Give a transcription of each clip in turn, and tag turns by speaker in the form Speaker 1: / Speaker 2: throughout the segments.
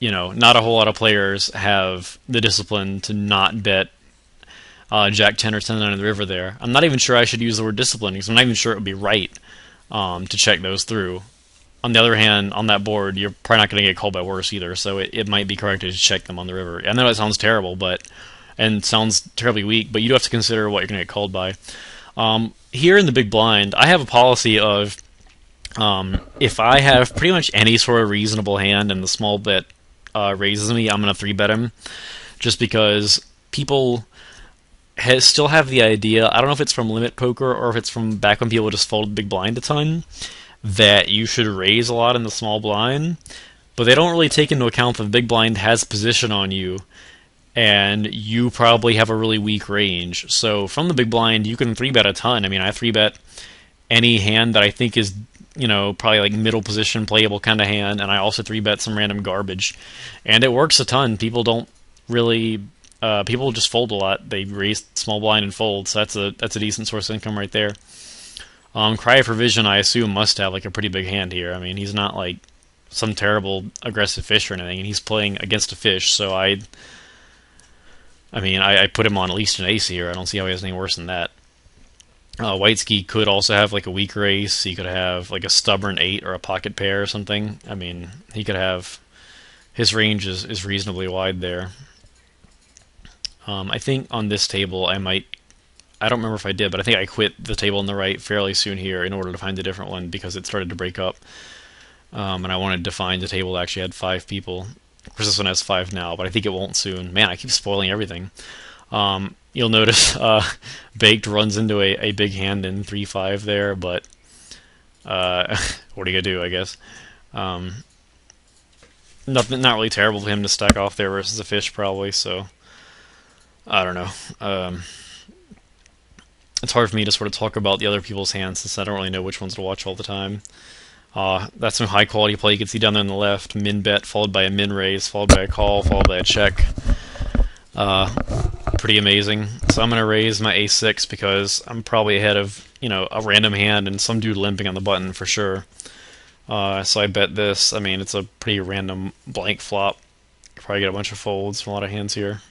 Speaker 1: not a whole lot of players have the discipline to not bet Jack 10 or 10-9 in the river there. I'm not even sure I should use the word discipline because I'm not even sure it would be right to check those through. On the other hand, on that board, you're probably not going to get called by worse either, so it might be correct to check them on the river. I know it sounds terrible, and sounds terribly weak, but you do have to consider what you're going to get called by. Here in the big blind, I have a policy of if I have pretty much any sort of reasonable hand and the small bet raises me, I'm going to 3-bet him, just because people still have the idea, I don't know if it's from limit poker or if it's from back when people just folded big blind a ton, that you should raise a lot in the small blind, but they don't really take into account that the big blind has position on you, and you probably have a really weak range. So from the big blind, you can 3-bet a ton. I mean, I 3-bet any hand that I think is, probably like middle position playable kind of hand, and I also 3-bet some random garbage, and it works a ton. People don't really, people just fold a lot. They raise small blind and fold, so that's a decent source of income right there. Cry for Vision, I assume, must have like a pretty big hand here. I mean, he's not like some terrible aggressive fish or anything, and he's playing against a fish, so I put him on at least an ace here. I don't see how he has any worse than that. Whiteski could also have like a weaker ace. He could have like a stubborn 8 or a pocket pair or something. I mean, he could have... His range is reasonably wide there. I think on this table I don't remember if I did, but I think I quit the table on the right fairly soon here in order to find a different one because it started to break up. And I wanted to find a table that actually had 5 people. Of course, this one has 5 now, but I think it won't soon. Man, I keep spoiling everything. You'll notice Baked runs into a big hand in 3-5 there, but what are you going to do, I guess? Not really terrible for him to stack off there versus a fish, probably, so I don't know. It's hard for me to sort of talk about the other people's hands since I don't really know which ones to watch all the time. That's some high quality play you can see down there on the left. Min bet followed by a min raise, followed by a call, followed by a check. Pretty amazing. So I'm going to raise my ace-6 because I'm probably ahead of, a random hand and some dude limping on the button for sure. So I bet this. I mean, it's a pretty random blank flop. Probably get a bunch of folds from a lot of hands here.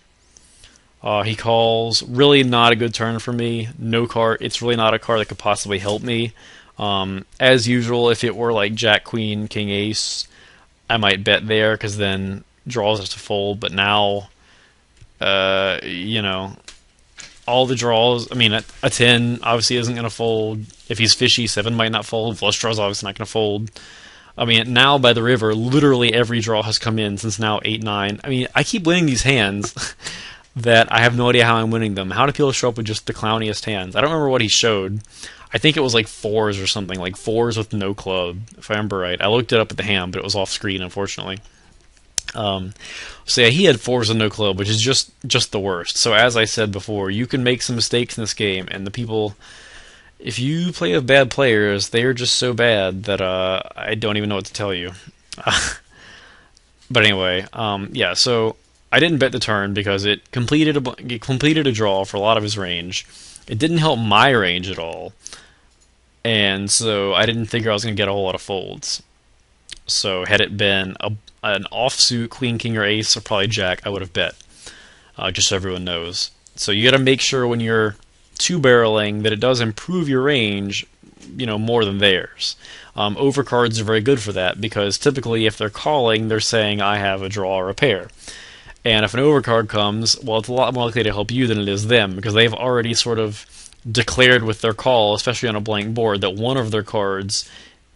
Speaker 1: He calls. Really not a good turn for me. No card. It's really not a card that could possibly help me. As usual, if it were like Jack, Queen, King, Ace, I might bet there because then draws us to fold. But now, all the draws. I mean, a 10 obviously isn't going to fold. If he's fishy, 7 might not fold. Flush draws obviously not going to fold. I mean, now by the river, literally every draw has come in since now 8-9. I mean, I keep winning these hands that I have no idea how I'm winning them. How do people show up with just the clowniest hands? I don't remember what he showed. I think it was like 4s or something, like 4s with no club, if I remember right. I looked it up at the hand, but it was off screen, unfortunately. So yeah, he had 4s and no club, which is just the worst. So as I said before, you can make some mistakes in this game, and the people, if you play with bad players, they are just so bad that I don't even know what to tell you. But anyway, yeah. So I didn't bet the turn because it completed a draw for a lot of his range. It didn't help my range at all, and so I didn't figure I was going to get a whole lot of folds. So had it been an offsuit Queen, King, or Ace, or probably Jack, I would have bet, just so everyone knows. So you got to make sure when you're 2-barreling that it does improve your range, more than theirs. Overcards are very good for that because typically if they're calling, they're saying I have a draw or a pair. And if an overcard comes, well, it's a lot more likely to help you than it is them because they've already sort of declared with their call, especially on a blank board, that one of their cards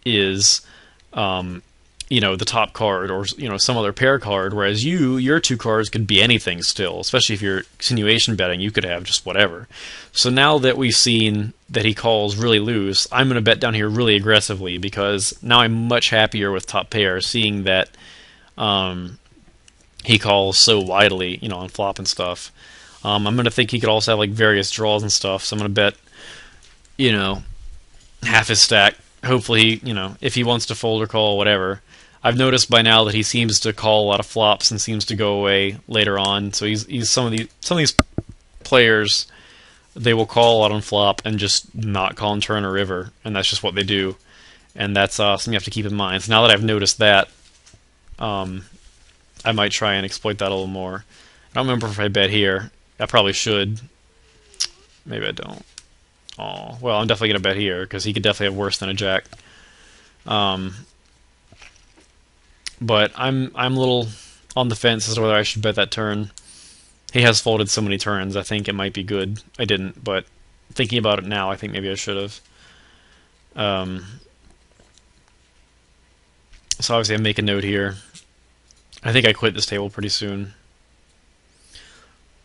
Speaker 1: is, the top card or, some other pair card, whereas your 2 cards could be anything still, especially if you're continuation betting, you could have just whatever. So now that we've seen that he calls really loose, I'm going to bet down here really aggressively because now I'm much happier with top pair, seeing that he calls so widely, on flop and stuff. I'm going to think he could also have like various draws and stuff, so I'm going to bet, half his stack. Hopefully, if he wants to fold or call, whatever. I've noticed by now that he seems to call a lot of flops and seems to go away later on. So he's some of these players, they will call a lot on flop and just not call on turn or river, and that's just what they do. And that's something you have to keep in mind. So now that I've noticed that, I might try and exploit that a little more. I don't remember if I bet here. I probably should. Maybe I don't. Oh, well, I'm definitely gonna bet here because he could definitely have worse than a jack. Um, but I'm a little on the fence as to whether I should bet that turn. He has folded so many turns. I think it might be good. I didn't, but thinking about it now, I think maybe I should have. Um, so obviously, I make a note here. I think I quit this table pretty soon.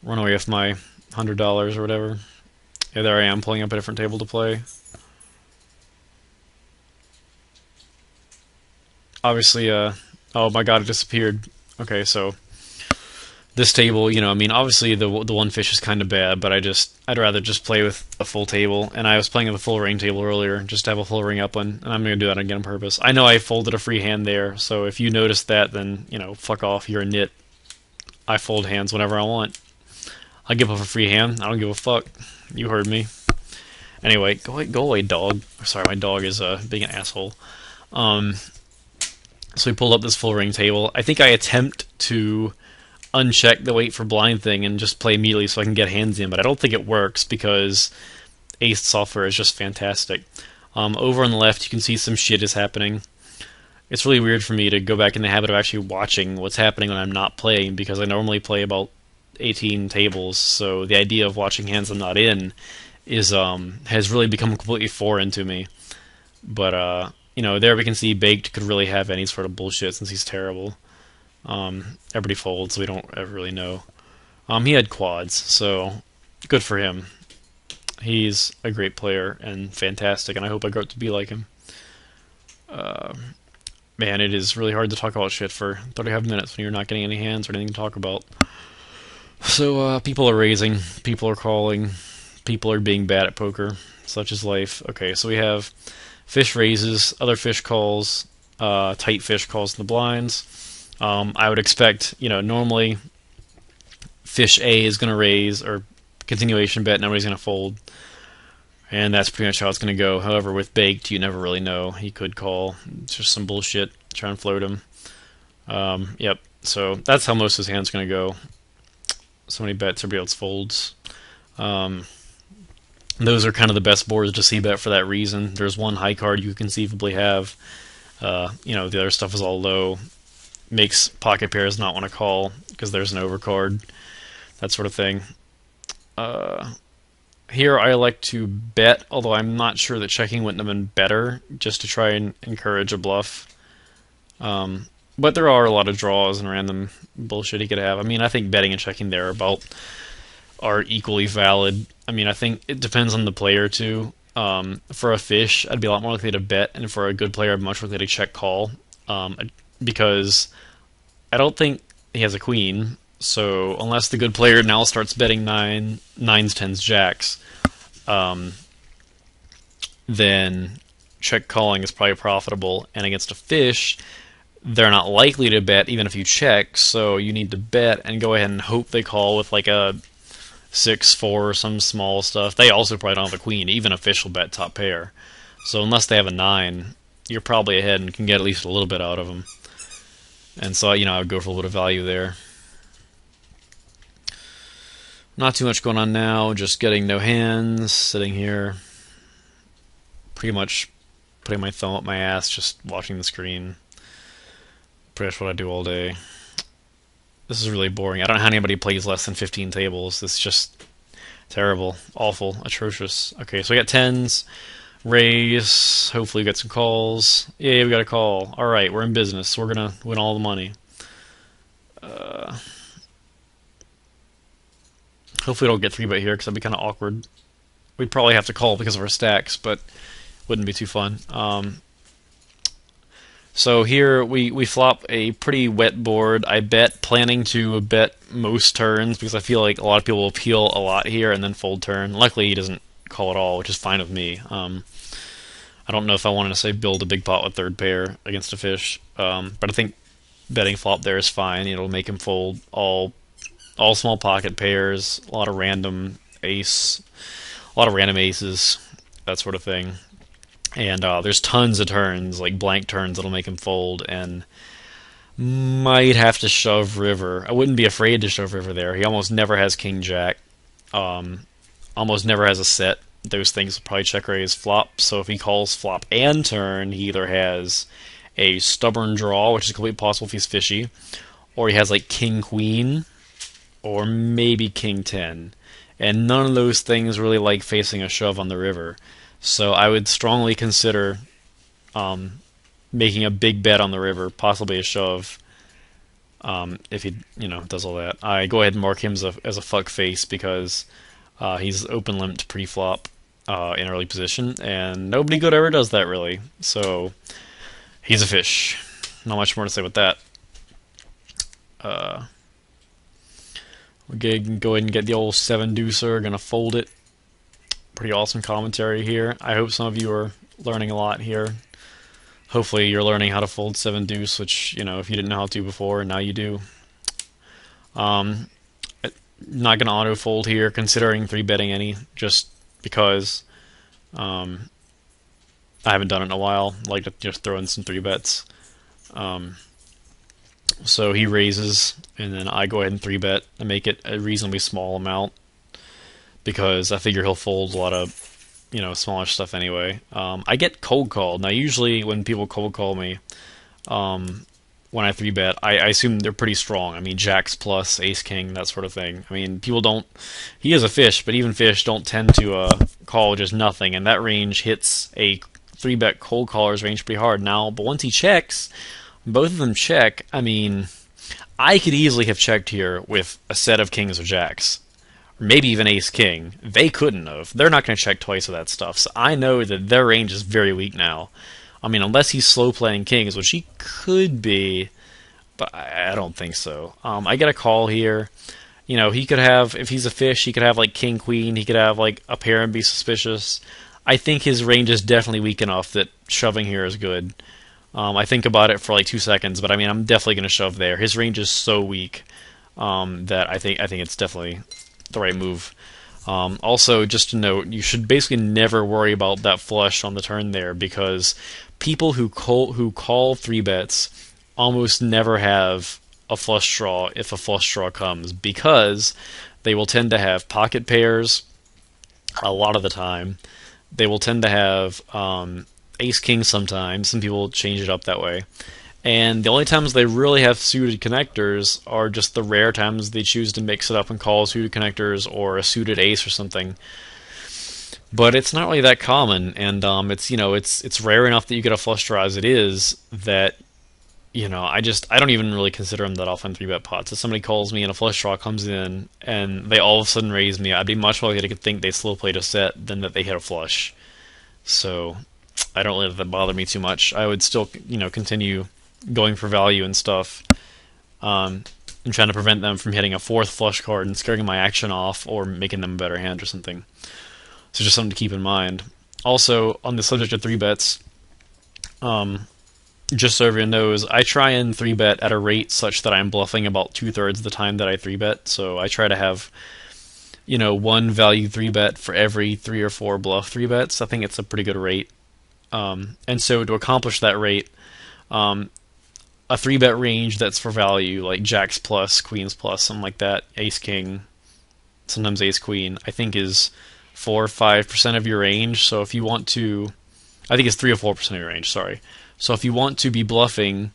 Speaker 1: Run away with my $100 or whatever. Yeah, there I am pulling up a different table to play. Obviously, oh my god, it disappeared. Okay, so this table, I mean, obviously the one fish is kind of bad, but I'd rather just play with a full table. And I was playing with a full ring table earlier, just to have a full ring upland, and I'm gonna do that again on purpose. I know I folded a free hand there, so if you noticed that, then fuck off. You're a nit. I fold hands whenever I want. I give up a free hand. I don't give a fuck. You heard me. Anyway, go away, dog. Sorry, my dog is being an asshole. So we pulled up this full ring table. I think I attempt to uncheck the wait for blind thing and just play immediately so I can get hands in, but I don't think it works because Ace software is just fantastic. Over on the left, you can see some shit is happening. It's really weird for me to go back in the habit of actually watching what's happening when I'm not playing because I normally play about 18 tables, so the idea of watching hands I'm not in is has really become completely foreign to me. But there we can see Baked could really have any sort of bullshit since he's terrible. Everybody folds, so we don't ever really know. He had quads, so good for him. He's a great player and fantastic, and I hope I grow up to be like him. Man, it is really hard to talk about shit for 35 minutes when you're not getting any hands or anything to talk about. So, people are raising, people are calling, people are being bad at poker. Such is life. Okay, so we have fish raises, other fish calls, tight fish calls in the blinds. I would expect, normally fish A is going to raise, or continuation bet, nobody's going to fold. And that's pretty much how it's going to go. However, with Baked, you never really know. He could call. It's just some bullshit. Try and float him. Yep. So that's how most of his hands are going to go. So many bets, everybody else folds. Those are kind of the best boards to see bet for that reason. There's one high card you conceivably have. The other stuff is all low. Makes pocket pairs not want to call because there's an overcard. That sort of thing. Here I like to bet, although I'm not sure that checking wouldn't have been better, just to try and encourage a bluff. But there are a lot of draws and random bullshit he could have. I mean, I think betting and checking there are equally valid. I mean, I think it depends on the player too. For a fish, I'd be a lot more likely to bet, and for a good player, I'd be much more likely to check call. Because I don't think he has a queen. So unless the good player now starts betting nines, tens, jacks, then check calling is probably profitable. And against a fish, they're not likely to bet even if you check. So you need to bet and go ahead and hope they call with like a 6-4 or some small stuff. They also probably don't have a queen. Even a fish will bet top pair. So unless they have a 9, you're probably ahead and can get at least a little bit out of them. And so I would go for a little value there. Not too much going on now, just getting no hands, sitting here, pretty much putting my thumb up my ass, just watching the screen. Pretty much what I do all day. This is really boring. I don't know how anybody plays less than 15 tables. This is just terrible, awful, atrocious. Okay, so we got tens, raise, hopefully we get some calls. Yeah, we got a call. Alright, we're in business. We're gonna win all the money. Hopefully we don't get 3-bet here, because that'd be kind of awkward. We'd probably have to call because of our stacks, but wouldn't be too fun. So here we flop a pretty wet board. I bet, planning to bet most turns, because I feel like a lot of people will peel a lot here and then fold turn. Luckily he doesn't call at all, which is fine with me. I don't know if I wanted to say build a big pot with third pair against a fish, but I think betting flop there is fine. It'll make him fold all small pocket pairs, a lot of random aces, that sort of thing. And there's tons of turns, like blank turns, that'll make him fold. And Might have to shove river. I wouldn't be afraid to shove river there. He almost never has king jack. Um, Almost never has a set. Those things will probably check raise flop. So if he calls flop and turn, he either has a stubborn draw, which is completely possible if he's fishy, or he has like king queen, or maybe king 10. And none of those things really like facing a shove on the river. So I would strongly consider um, making a big bet on the river, possibly a shove. If he, does all that, I go ahead and mark him as a fuck face because he's open limped pre-flop in early position, and nobody good ever does that really. So he's a fish. Not much more to say with that. Uh, we're gonna go ahead and get the old seven deucer. Gonna fold it. Pretty awesome commentary here. I hope some of you are learning a lot here. Hopefully you're learning how to fold seven deuce, which if you didn't know how to before, now you do. Um, Not gonna auto fold here, considering three betting any, just because I haven't done it in a while. I like to just throw in some three bets. So he raises, and then I go ahead and three bet and make it a reasonably small amount because I figure he'll fold a lot of smaller stuff anyway. I get cold called. Now usually when people cold call me, when I three bet, I assume they're pretty strong. I mean, jacks plus, ace king, that sort of thing. I mean, people don't. He is a fish, but even fish don't tend to call just nothing, and that range hits a three bet cold caller's range pretty hard. Now, but once he checks, both of them check. I mean, I could easily have checked here with a set of kings or jacks, or maybe even ace king. They couldn't have. They're not going to check twice with that stuff. So I know that their range is very weak now. I mean, unless he's slow playing kings, which he could be, but I don't think so. I get a call here. He could have, if he's a fish, he could have like king queen. He could have like a pair and be suspicious. I think his range is definitely weak enough that shoving here is good. I think about it for like 2 seconds, but I mean, I'm definitely going to shove there. His range is so weak that I think it's definitely the right move. Also, just to note, you should basically never worry about that flush on the turn there because people who call three bets almost never have a flush draw if a flush draw comes because they will tend to have pocket pairs a lot of the time. They will tend to have ace king sometimes. Some people change it up that way. And the only times they really have suited connectors are just the rare times they choose to mix it up and call suited connectors or a suited ace or something. But it's not really that common, and it's rare enough that you get a flush draw as it is that I don't even really consider them that often three bet pots. If somebody calls me and a flush draw comes in and they all of a sudden raise me, I'd be much more likely to think they slow played a set than that they hit a flush. So I don't let that bother me too much. I would still continue going for value and stuff, and trying to prevent them from hitting a fourth flush card and scaring my action off or making them a better hand or something. So just something to keep in mind. Also, on the subject of three bets, just so everyone knows, I try and three bet at a rate such that I'm bluffing about 2/3 of the time that I three bet. So I try to have one value three bet for every 3 or 4 bluff three bets. I think it's a pretty good rate. And so to accomplish that rate, a three bet range that's for value, like jacks plus, queens plus, something like that, ace king, sometimes ace queen, I think is 4 or 5% of your range. So if you want to, I think it's 3 or 4% of your range. Sorry. So if you want to be bluffing